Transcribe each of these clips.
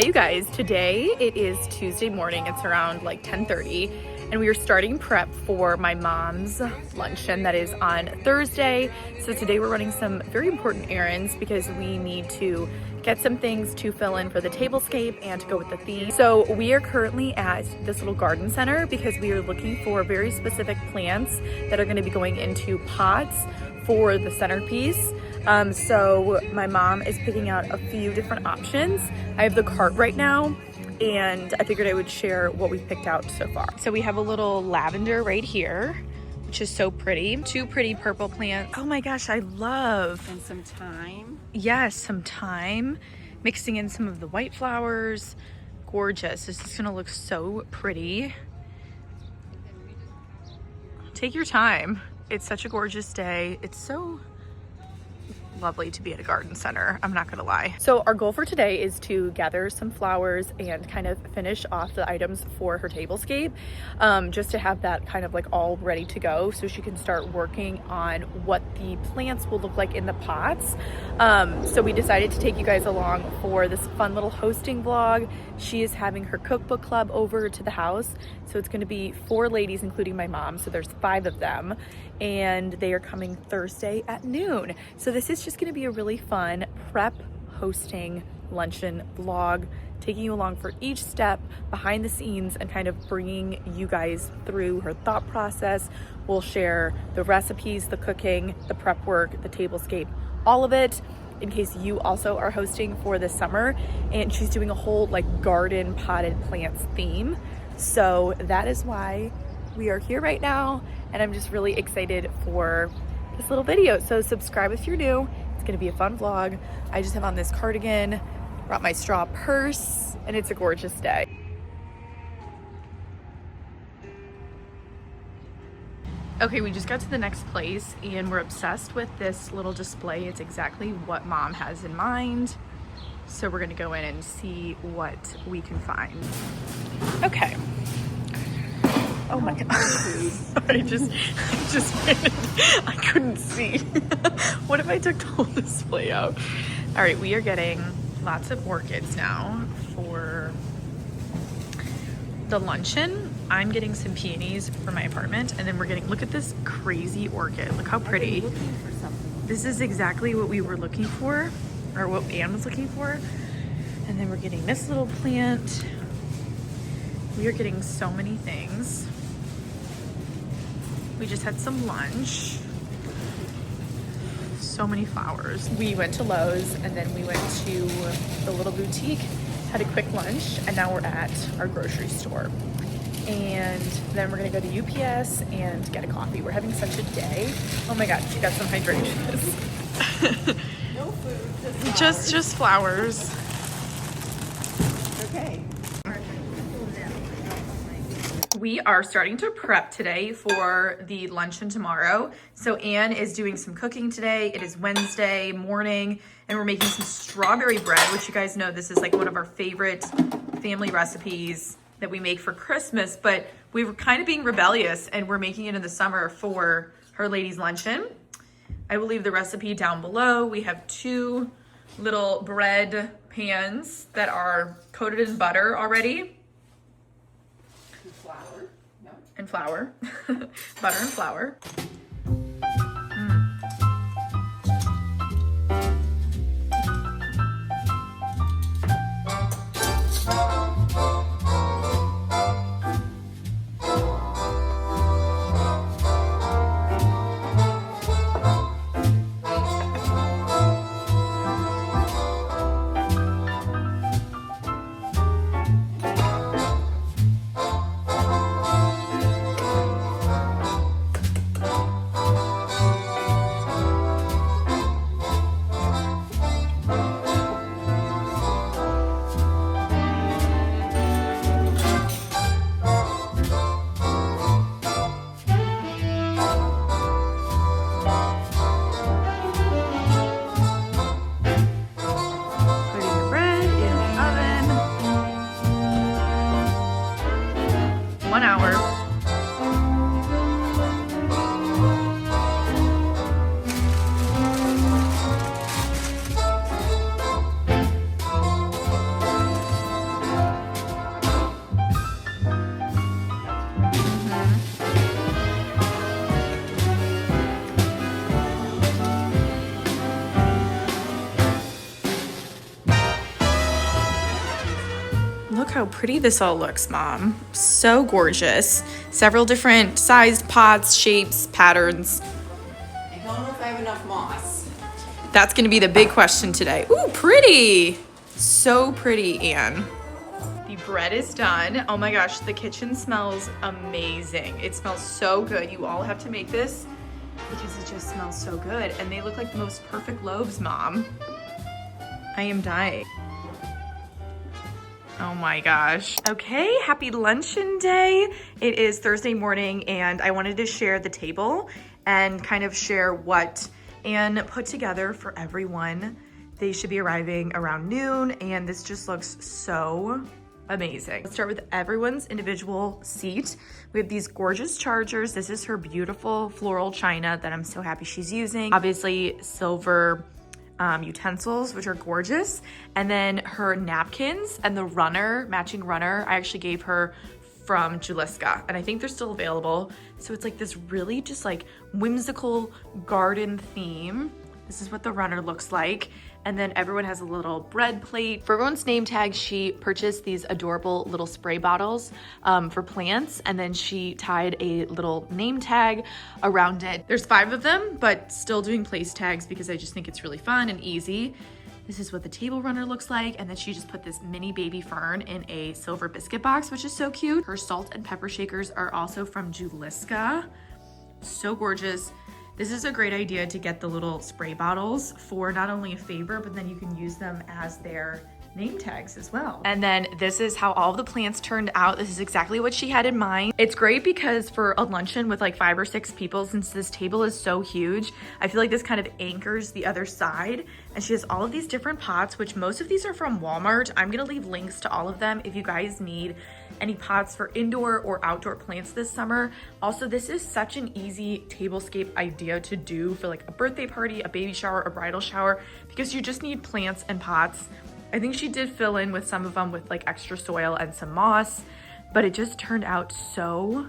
you guys. Today it is Tuesday morning. It's around like 10:30 and we are starting prep for my mom's luncheon that is on Thursday. So today we're running some very important errands because we need to get some things to fill in for the tablescape and to go with the theme. So we are currently at this little garden center because we are looking for very specific plants that are going to be going into pots for the centerpiece. So my mom is picking out a few different options. I have the cart right now and I figured I would share what we've picked out so far. So we have a little lavender right here, which is so pretty. Two pretty purple plants. Oh my gosh, I love. And some thyme. Yes, some thyme. Mixing in some of the white flowers. Gorgeous. This is gonna look so pretty. Take your time. It's such a gorgeous day. It's so lovely to be at a garden center, I'm not gonna lie. So our goal for today is to gather some flowers and kind of finish off the items for her tablescape, just to have that kind of like all ready to go so she can start working on what the plants will look like in the pots. So we decided to take you guys along for this fun little hosting vlog. She is having her cookbook club over to the house, so it's going to be 4 ladies including my mom, so there's 5 of them, and they are coming Thursday at noon. So this is just going to be a really fun prep hosting luncheon vlog, taking you along for each step behind the scenes and kind of bringing you guys through her thought process. We'll share the recipes, the cooking, the prep work, the tablescape, all of it, in case you also are hosting for this summer. And she's doing a whole like garden potted plants theme. So that is why we are here right now, and I'm just really excited for this little video. So subscribe if you're new. It's gonna be a fun vlog. I just have on this cardigan, brought my straw purse, and it's a gorgeous day. Okay, we just got to the next place and we're obsessed with this little display. It's exactly what mom has in mind. So we're gonna go in and see what we can find. Okay. Oh my God. I just I couldn't see. What if I took the whole display out? All right, we are getting lots of orchids now for the luncheon. I'm getting some peonies for my apartment, and then we're getting, look at this crazy orchid. Look how pretty. This is exactly what we were looking for, or what Anne was looking for. And then we're getting this little plant. We are getting so many things. We just had some lunch. So many flowers. We went to Lowe's and then we went to the little boutique, had a quick lunch, and now we're at our grocery store. And then we're gonna go to UPS and get a coffee. We're having such a day. Oh my God, she got some hydration. No food, just flowers. Okay. We are starting to prep today for the luncheon tomorrow. So Anne is doing some cooking today. It is Wednesday morning and we're making some strawberry bread, which you guys know this is like one of our favorite family recipes that we make for Christmas, but we were kind of being rebellious and we're making it in the summer for her ladies' luncheon. I will leave the recipe down below. We have 2 little bread pans that are coated in butter already. And flour, butter and flour. Look how pretty this all looks, Mom. So gorgeous. Several different sized pots, shapes, patterns. I don't know if I have enough moss. That's gonna be the big question today. Ooh, pretty. So pretty, Anne. The bread is done. Oh my gosh, the kitchen smells amazing. It smells so good. You all have to make this because it just smells so good. And they look like the most perfect loaves, Mom. I am dying. Oh my gosh. Okay, happy luncheon day. It is Thursday morning and I wanted to share the table and kind of share what Anne put together for everyone. They should be arriving around noon and this just looks so amazing. Let's start with everyone's individual seat. We have these gorgeous chargers. This is her beautiful floral china that I'm so happy she's using. Obviously silver utensils, which are gorgeous. And then her napkins and the runner, matching runner, I actually gave her from Juliska, and I think they're still available. So it's like this really just like whimsical garden theme. This is what the runner looks like. And then everyone has a little bread plate. For everyone's name tag, she purchased these adorable little spray bottles for plants. And then she tied a little name tag around it. There's 5 of them, but still doing place tags because I just think it's really fun and easy. This is what the table runner looks like. And then she just put this mini baby fern in a silver biscuit box, which is so cute. Her salt and pepper shakers are also from Juliska. So gorgeous. This is a great idea to get the little spray bottles for not only a favor, but then you can use them as their name tags as well. And then this is how all of the plants turned out. This is exactly what she had in mind. It's great because for a luncheon with like 5 or 6 people, since this table is so huge, I feel like this kind of anchors the other side. And she has all of these different pots, which most of these are from Walmart. I'm gonna leave links to all of them if you guys need any pots for indoor or outdoor plants this summer. Also, this is such an easy tablescape idea to do for like a birthday party, a baby shower, a bridal shower, because you just need plants and pots. I think she did fill in with some of them with like extra soil and some moss, but it just turned out so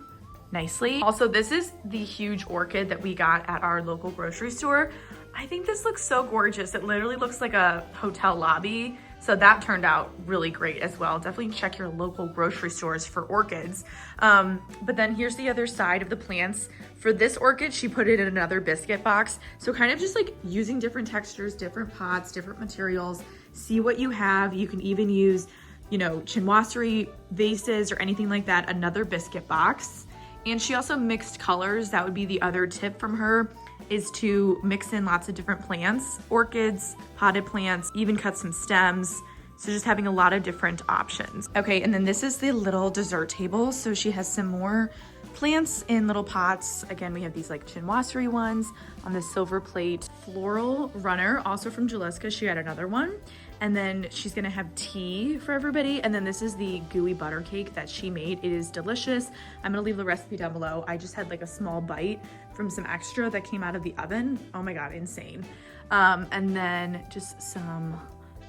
nicely. Also, this is the huge orchid that we got at our local grocery store. I think this looks so gorgeous. It literally looks like a hotel lobby. So that turned out really great as well. Definitely check your local grocery stores for orchids. But then here's the other side of the plants. For this orchid, she put it in another biscuit box. So kind of just like using different textures, different pots, different materials, see what you have. You can even use, you know, chinoiserie vases or anything like that, another biscuit box. And she also mixed colors. That would be the other tip from her, is to mix in lots of different plants, orchids, potted plants, even cut some stems. So just having a lot of different options. Okay, and then this is the little dessert table. So she has some more plants in little pots. Again, we have these like chinoiserie ones on this silver plate. Floral runner, also from Juliska, she had another one. And then she's gonna have tea for everybody. And then this is the gooey butter cake that she made. It is delicious. I'm gonna leave the recipe down below. I just had like a small bite from some extra that came out of the oven. Oh my God, insane. And then just some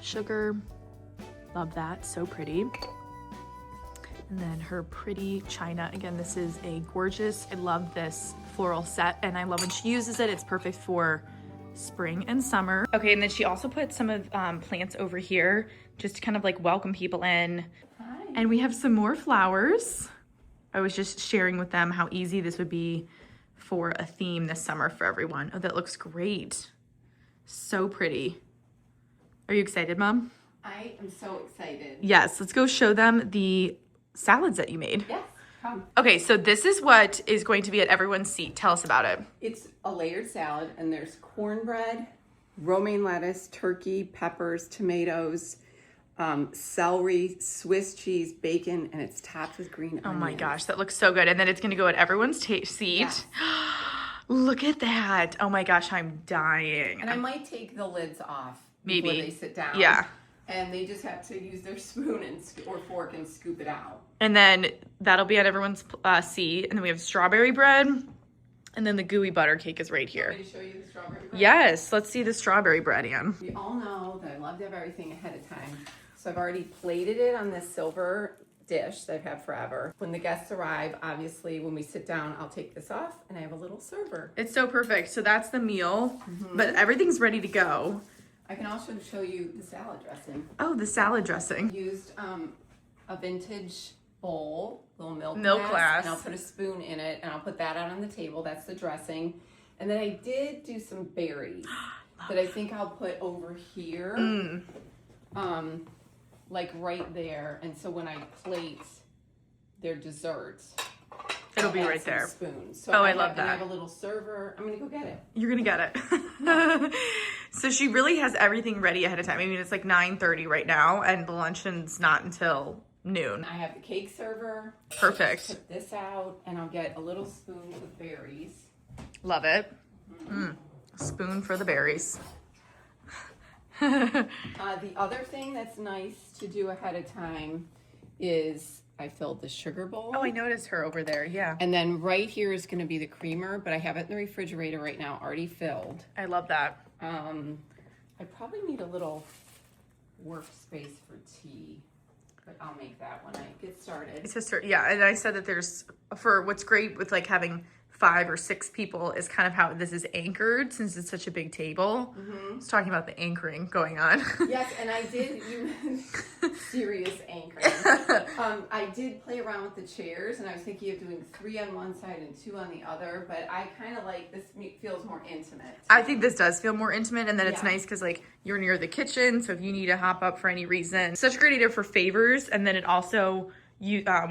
sugar. Love that, so pretty. And then her pretty china. Again, this is a gorgeous, I love this floral set and I love when she uses it. It's perfect for spring and summer. Okay, and then she also put some of plants over here just to kind of like welcome people in. Hi. And we have some more flowers. I was just sharing with them how easy this would be for a theme this summer for everyone. Oh, that looks great. So pretty. Are you excited, Mom? I am so excited. Yes, let's go show them the salads that you made. Yes, come. Okay, so this is what is going to be at everyone's seat. Tell us about it. It's a layered salad and there's cornbread, romaine lettuce, turkey, peppers, tomatoes, celery, Swiss cheese, bacon, and it's topped with green onions. Oh my gosh, that looks so good. And then it's gonna go at everyone's seat. Yes. Look at that. Oh my gosh, I'm dying. And I might take the lids off Maybe. before they sit down. Yeah. And they just have to use their spoon and or fork and scoop it out. And then that'll be at everyone's seat. And then we have strawberry bread. And then the gooey butter cake is right here. Want me to show you the strawberry bread? Yes, let's see the strawberry bread, Anne. We all know that I love to have everything ahead of time. So I've already plated it on this silver dish that I've had forever. When the guests arrive, obviously, when we sit down, I'll take this off and I have a little server. It's so perfect. So that's the meal, but everything's ready to go. I can also show you the salad dressing. Oh, the salad dressing. Used a vintage bowl, little milk glass. And I'll put a spoon in it, and I'll put that out on the table. That's the dressing. And then I did do some berries that I think I'll put over here, like right there. And so when I plate their desserts, it'll be right there. Spoons. So I love that. And I have a little server. I'm gonna go get it. You're gonna get it. So she really has everything ready ahead of time. I mean, it's like 9:30 right now, and the luncheon's not until noon. I have the cake server. Perfect. Put this out, and I'll get a little spoon with berries. Love it. A spoon for the berries. The other thing that's nice to do ahead of time is I filled the sugar bowl. Oh, I noticed her over there. Yeah. And then right here is going to be the creamer, but I have it in the refrigerator right now, already filled. I love that. I probably need a little workspace for tea, but I'll make that when I get started. It's just, yeah, and I said that there's, for what's great with like having 5 or 6 people is kind of how this is anchored since it's such a big table. I was talking about the anchoring going on. Yes, and I did, serious anchoring. I did play around with the chairs, and I was thinking of doing 3 on one side and 2 on the other, but I kind of like, this feels more intimate. I think this does feel more intimate, and then it's Yeah. nice because like you're near the kitchen, so if you need to hop up for any reason. Such a great idea for favors, and then it also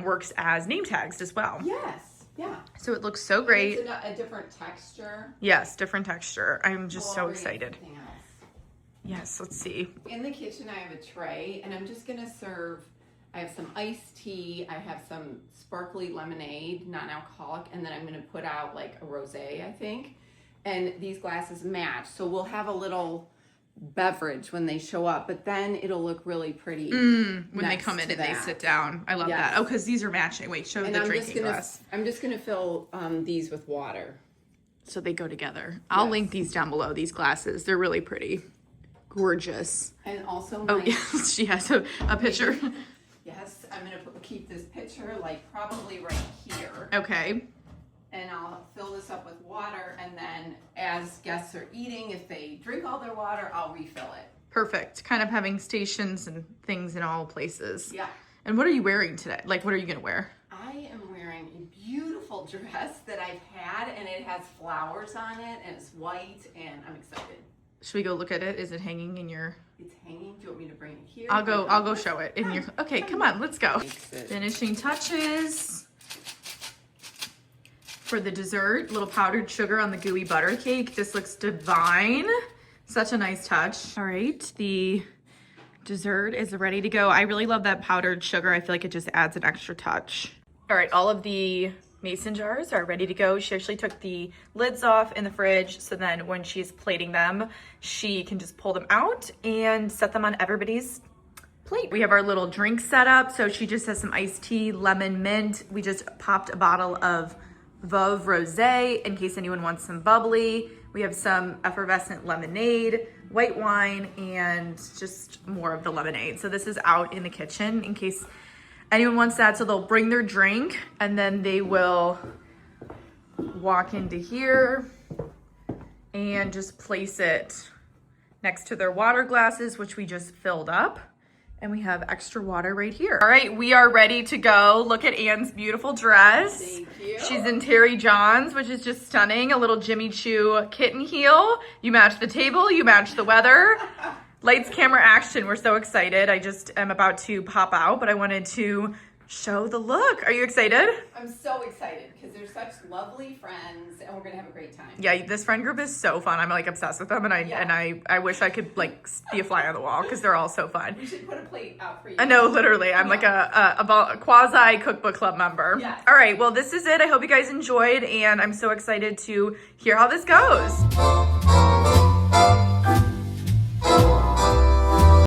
works as name tags as well. Yes. Yeah. So it looks so great. It's a different texture. Yes, different texture. I'm just so Already excited. everything else. Yes, let's see. In the kitchen, I have a tray, and I'm just gonna serve. I have some iced tea. I have some sparkly lemonade, non-alcoholic, and then I'm gonna put out like a rosé, I think. And these glasses match, so we'll have a little beverage when they show up, but then it'll look really pretty When they next come in to and they that. sit down. I love Yes. that. Oh, because these are matching. Wait, show And the I'm drinking just gonna, glass. I'm just gonna fill these with water. So they go together. I'll Yes. link these down below, these glasses. They're really pretty. Gorgeous. And also, Oh, my, yes, she has a picture. yes, I'm gonna keep this picture like probably right here. Okay. And I'll fill this up with water, and then as guests are eating, if they drink all their water, I'll refill it. Perfect. Kind of having stations and things in all places. Yeah. And what are you wearing today? Like, what are you going to wear? I am wearing a beautiful dress that I've had, and it has flowers on it, and it's white, and I'm excited. Should we go look at it? Is it hanging in your... It's hanging. Do you want me to bring it here? I'll go show it in your... Okay, come on, let's go. Makes it- Finishing touches. For the dessert, little powdered sugar on the gooey butter cake. This looks divine. Such a nice touch. All right, the dessert is ready to go. I really love that powdered sugar. I feel like it just adds an extra touch. All right, all of the mason jars are ready to go. She actually took the lids off in the fridge, so then when she's plating them, she can just pull them out and set them on everybody's plate. We have our little drink set up. So she just has some iced tea, lemon mint. We just popped a bottle of Veuve Rosé in case anyone wants some bubbly. We have some effervescent lemonade, white wine, and just more of the lemonade. So this is out in the kitchen in case anyone wants that. So they'll bring their drink and then they will walk into here and just place it next to their water glasses, which we just filled up. And we have extra water right here. All right, we are ready to go. Look at Anne's beautiful dress. Thank you. She's in Terry John's, which is just stunning. A little Jimmy Choo kitten heel. You match the table, you match the weather. Lights, camera, action. We're so excited. I just am about to pop out, but I wanted to show the look. Are you excited? I'm so excited because they're such lovely friends, and we're gonna have a great time. Yeah, this friend group is so fun. I'm like obsessed with them, and I wish I could like be a fly on the wall because they're all so fun. We should put a plate out for you. I know, literally. I'm like a quasi cookbook club member. Yes. All right, well, this is it. I hope you guys enjoyed, and I'm so excited to hear how this goes.